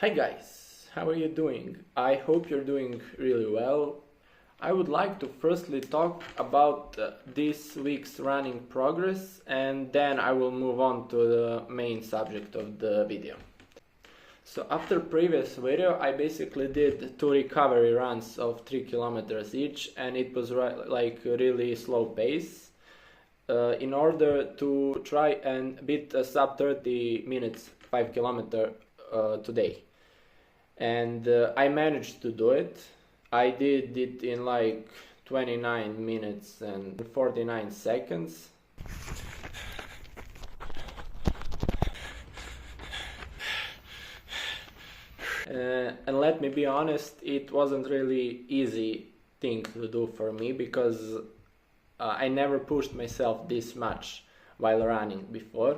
Hi guys, how are you doing? I hope you're doing really well. I would like to firstly talk about this week's running progress, and then I will move on to the main subject of the video. So after previous video I basically did two recovery runs of 3 kilometers each, and it was like a really slow pace in order to try and beat a sub 30 minutes 5 kilometer today. And I managed to do it. I did it in like 29 minutes and 49 seconds. And let me be honest, it wasn't really easy thing to do for me because I never pushed myself this much while running before.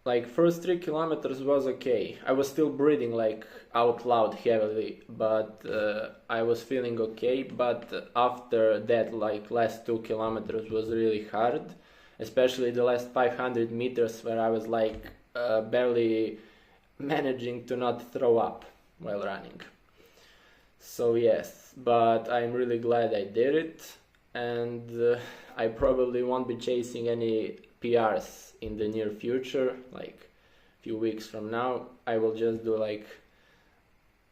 Like first 3 kilometers was okay. I was still breathing like out loud heavily, but I was feeling okay. But after that, like last 2 kilometers was really hard, especially the last 500 meters where I was like barely managing to not throw up while running. So yes, but I'm really glad I did it, and I probably won't be chasing any PRs in the near future, like a few weeks from now. I will just do like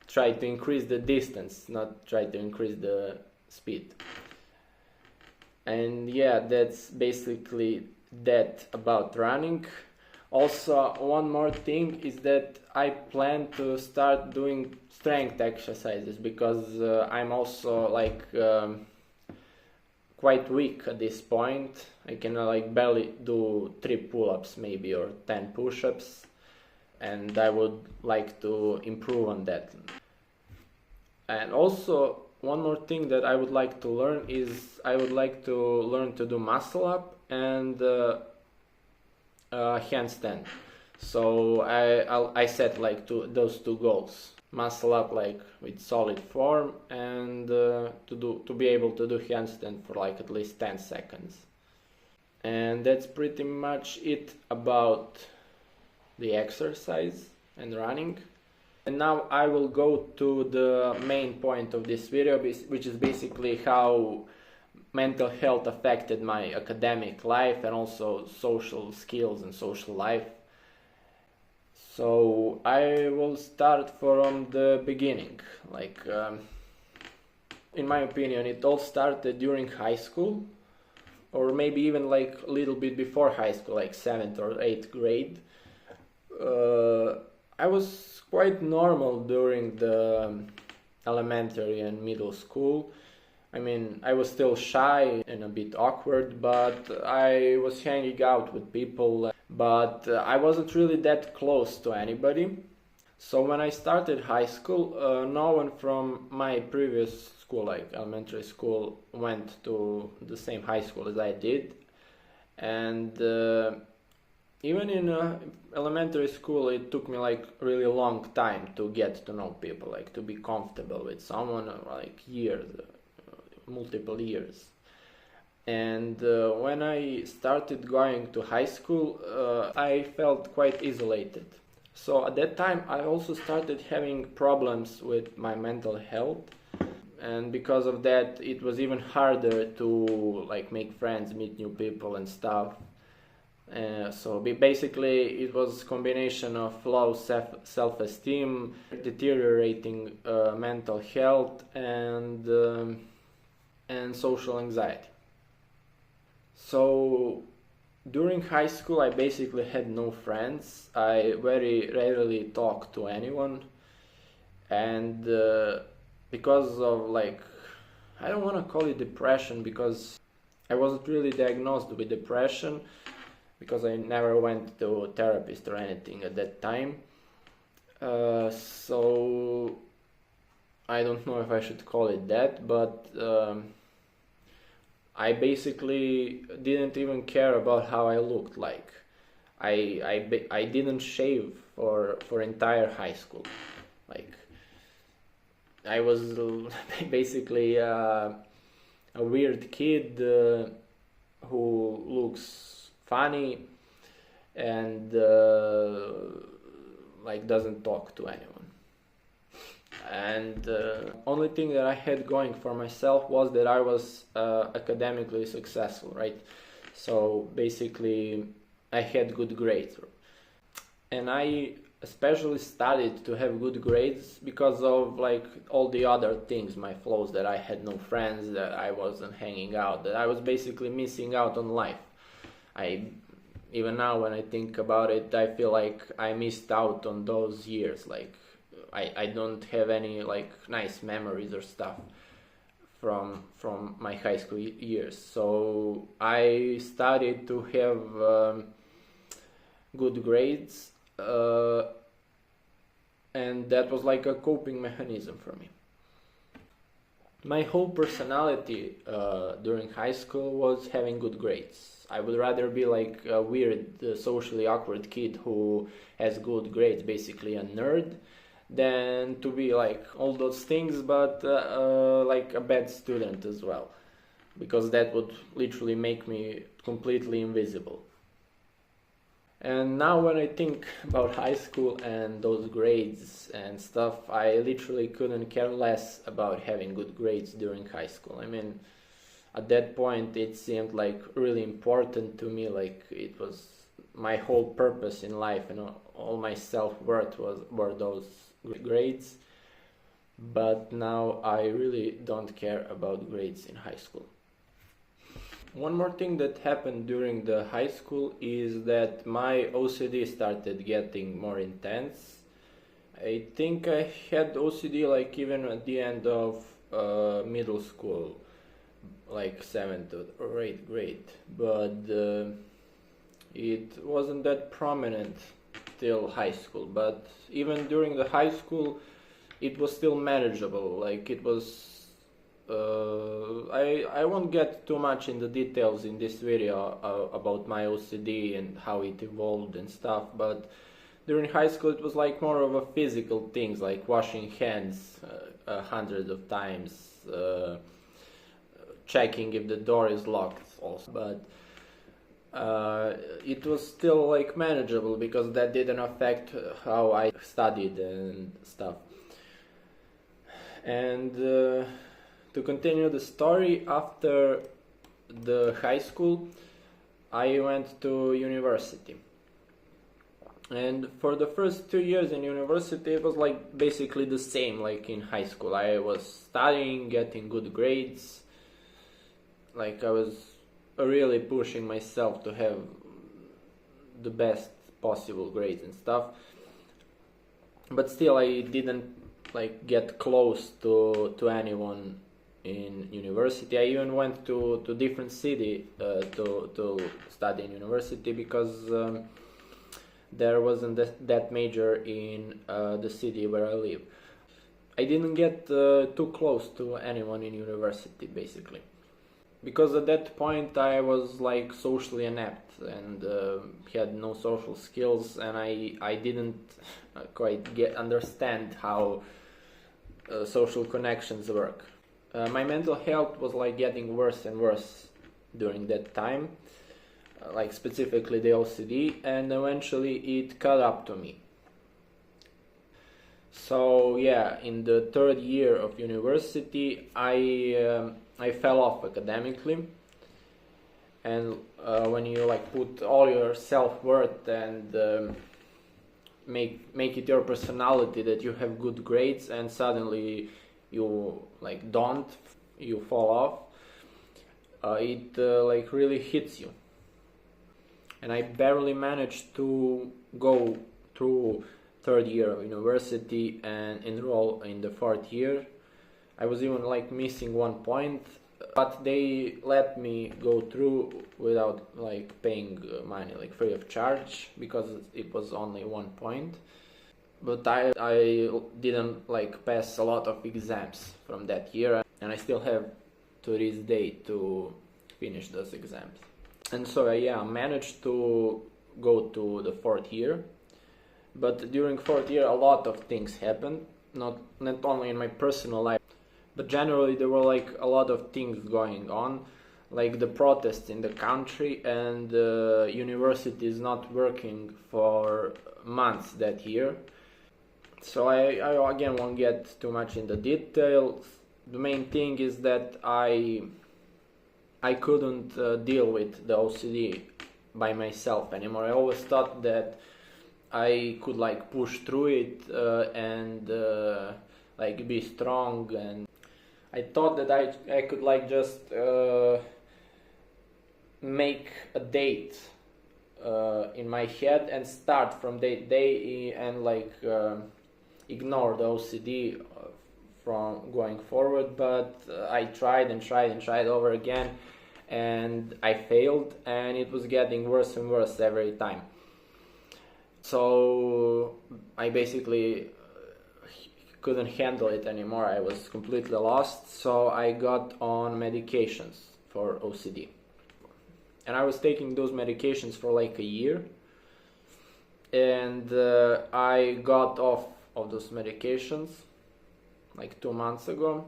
try to increase the distance, not try to increase the speed. And yeah, that's basically that about running. Also, one more thing is that I plan to start doing strength exercises because I'm also like quite weak at this point. I can like barely do 3 pull-ups maybe or 10 push-ups, and I would like to improve on that. And also one more thing that I would like to learn is I would like to learn to do muscle up and handstand. So I set like those two goals: muscle up like with solid form, and to be able to do handstand for like at least 10 seconds. And that's pretty much it about the exercise and running. And now I will go to the main point of this video, which is basically how mental health affected my academic life and also social skills and social life. So I will start from the beginning. Like in my opinion, it all started during high school, or maybe even like a little bit before high school, like 7th or 8th grade. I was quite normal during the elementary and middle school. I mean, I was still shy and a bit awkward, but I was hanging out with people, but I wasn't really that close to anybody. So when I started high school, no one from my previous school, like elementary school, went to the same high school as I did. And even in elementary school, it took me like really long time to get to know people, like to be comfortable with someone, like years, multiple years. And when I started going to high school, I felt quite isolated. So at that time I also started having problems with my mental health, and because of that it was even harder to like make friends, meet new people and stuff. So basically it was a combination of low self-esteem, deteriorating mental health, and social anxiety. So during high school I basically had no friends. I very rarely talked to anyone, and because of like, I don't want to call it depression because I wasn't really diagnosed with depression because I never went to a therapist or anything at that time. So I don't know if I should call it that, but I basically didn't even care about how I looked like. I didn't shave for entire high school. Like I was basically a weird kid who looks funny and like doesn't talk to anyone. And only thing that I had going for myself was that I was academically successful, right? So basically I had good grades, and I especially studied to have good grades because of like all the other things, my flaws, that I had no friends, that I wasn't hanging out, that I was basically missing out on life. I even now when I think about it, I feel like I missed out on those years. Like I don't have any like nice memories or stuff from my high school years. So I studied to have good grades, and that was like a coping mechanism for me. My whole personality during high school was having good grades. I would rather be like a weird, socially awkward kid who has good grades, basically a nerd, than to be like all those things, but like a bad student as well, because that would literally make me completely invisible. And now when I think about high school and those grades and stuff, I literally couldn't care less about having good grades during high school. I mean, at that point it seemed like really important to me, like it was my whole purpose in life, and all my self-worth were those grades. But now I really don't care about grades in high school. One more thing that happened during the high school is that my OCD started getting more intense. I think I had OCD like even at the end of middle school, like 7th or 8th grade, but it wasn't that prominent till high school. But even during the high school, it was still manageable. Like it was. I won't get too much in the details in this video about my OCD and how it evolved and stuff, but during high school it was like more of a physical things, like washing hands hundreds of times, checking if the door is locked also. But it was still like manageable because that didn't affect how I studied and stuff. And to continue the story, after the high school, I went to university. And for the first 2 years in university, it was like basically the same like in high school. I was studying, getting good grades. Like I was really pushing myself to have the best possible grades and stuff. But still, I didn't like get close to anyone in university. I even went to different city to study in university because there wasn't that major in the city where I live. I didn't get too close to anyone in university basically, because at that point I was like socially inept and had no social skills, and I didn't quite understand how social connections work. My mental health was like getting worse and worse during that time, like specifically the OCD, and eventually it caught up to me. So yeah, in the 3rd year of university, I fell off academically, and when you like put all your self-worth and make it your personality that you have good grades, and suddenly you like don't, you fall off, it like really hits you. And I barely managed to go through 3rd year of university and enroll in the 4th year. I was even like missing 1 point, but they let me go through without like paying money, like free of charge, because it was only 1 point. But I didn't like pass a lot of exams from that year, and I still have to this day to finish those exams. And so yeah, I managed to go to the 4th year. But during 4th year, a lot of things happened, not only in my personal life, but generally there were like a lot of things going on. like the protests in the country, and the university is not working for months that year. So I again won't get too much in the details. The main thing is that I couldn't deal with the OCD by myself anymore. I always thought that I could like push through it and like be strong, and I thought that I could like just make a date in my head and start from that day and like ignore the OCD from going forward. But I tried and tried and tried over again, and I failed, and it was getting worse and worse every time. So I basically couldn't handle it anymore. I was completely lost, so I got on medications for OCD. And I was taking those medications for like a year, and I got off of those medications like 2 months ago.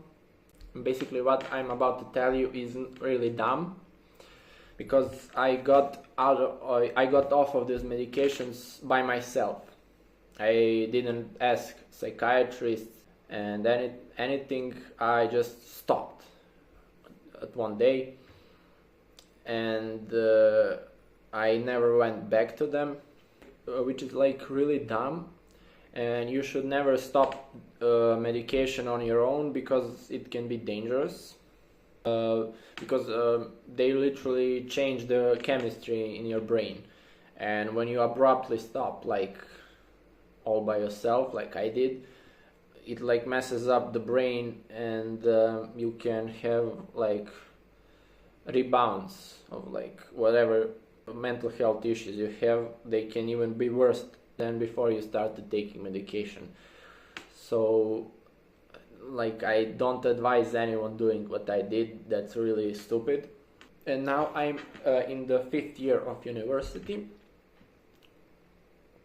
And basically what I'm about to tell you isn't really dumb, because I got off of these medications by myself. I didn't ask psychiatrists and anything. I just stopped at one day, and I never went back to them, which is like really dumb. And you should never stop medication on your own, because it can be dangerous. Because they literally change the chemistry in your brain, and when you abruptly stop, like all by yourself, like I did, it like messes up the brain, and you can have like rebounds of like whatever mental health issues you have. They can even be worse than before you started taking medication. So like I don't advise anyone doing what I did. That's really stupid. And now I'm in the 5th year of university,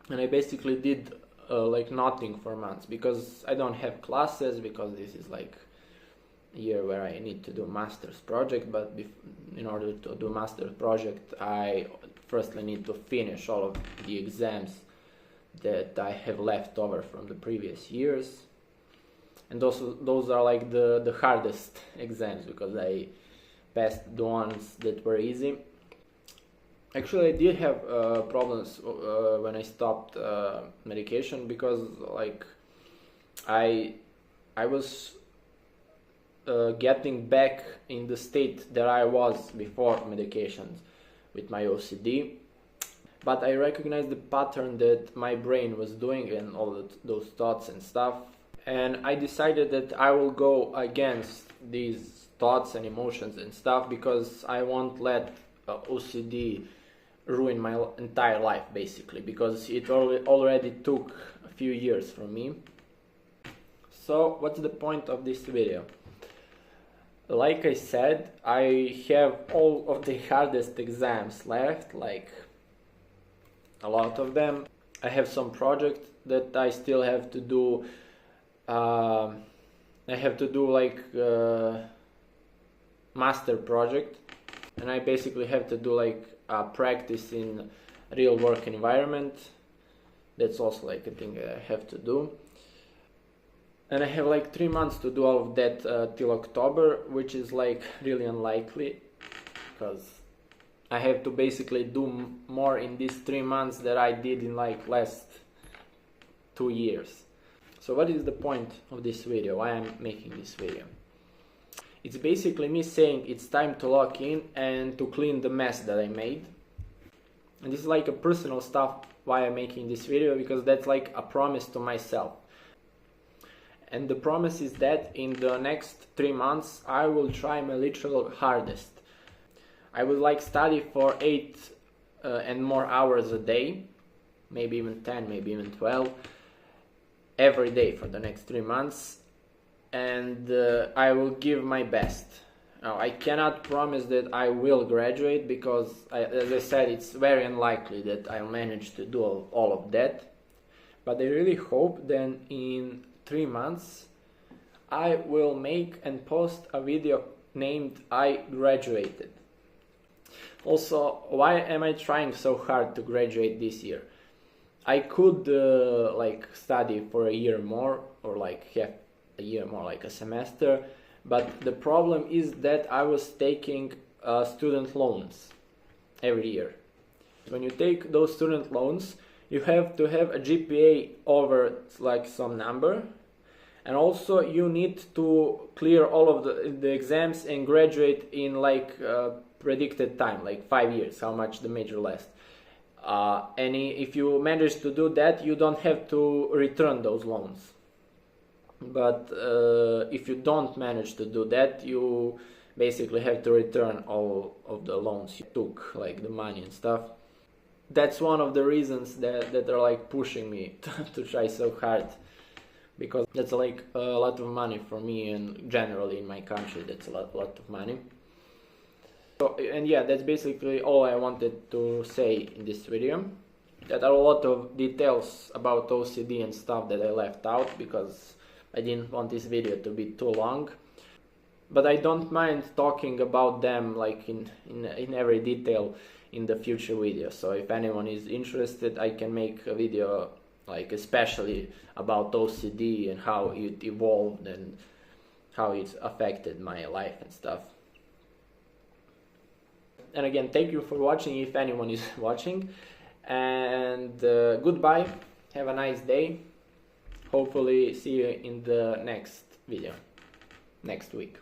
and I basically did like nothing for months, because I don't have classes, because this is like a year where I need to do master's project. But in order to do master's project, I firstly need to finish all of the exams that I have left over from the previous years. And those are like the hardest exams, because I passed the ones that were easy. Actually, I did have problems when I stopped medication, because like I was getting back in the state that I was before medications with my OCD. But I recognized the pattern that my brain was doing and all those thoughts and stuff. And I decided that I will go against these thoughts and emotions and stuff, because I won't let OCD ruin my entire life, basically, because it already took a few years from me. So what's the point of this video? Like I said, I have all of the hardest exams left, like a lot of them. I have some projects that I still have to do. I have to do like master project, and I basically have to do like practice in real work environment. That's also like a thing I have to do. And I have like 3 months to do all of that till October, which is like really unlikely, because I have to basically do more in these 3 months that I did in like last 2 years. So what is the point of this video? Why I'm making this video? It's basically me saying it's time to lock in and to clean the mess that I made. And this is like a personal stuff why I'm making this video, because that's like a promise to myself. And the promise is that in the next 3 months I will try my literal hardest. I will like study for 8 and more hours a day, maybe even 10, maybe even 12, every day for the next 3 months, and I will give my best. Now, I cannot promise that I will graduate, because as I said, it's very unlikely that I'll manage to do all of that. But I really hope that in 3 months I will make and post a video named I graduated. Also, why am I trying so hard to graduate this year? I could like study for a year more, or like have a year more, like a semester, but the problem is that I was taking student loans every year. When you take those student loans, you have to have a GPA over like some number, and also you need to clear all of the exams and graduate in like predicted time, like 5 years, how much the major lasts. And if you manage to do that, you don't have to return those loans. But if you don't manage to do that, you basically have to return all of the loans you took, like the money and stuff. That's one of the reasons that are like pushing me to try so hard, because that's like a lot of money for me, and generally in my country that's a lot of money. So, and yeah, that's basically all I wanted to say in this video. There are a lot of details about OCD and stuff that I left out because I didn't want this video to be too long. But I don't mind talking about them like in every detail in the future videos. So if anyone is interested, I can make a video like especially about OCD and how it evolved and how it affected my life and stuff. And again, thank you for watching if anyone is watching, and goodbye, have a nice day, hopefully see you in the next video next week.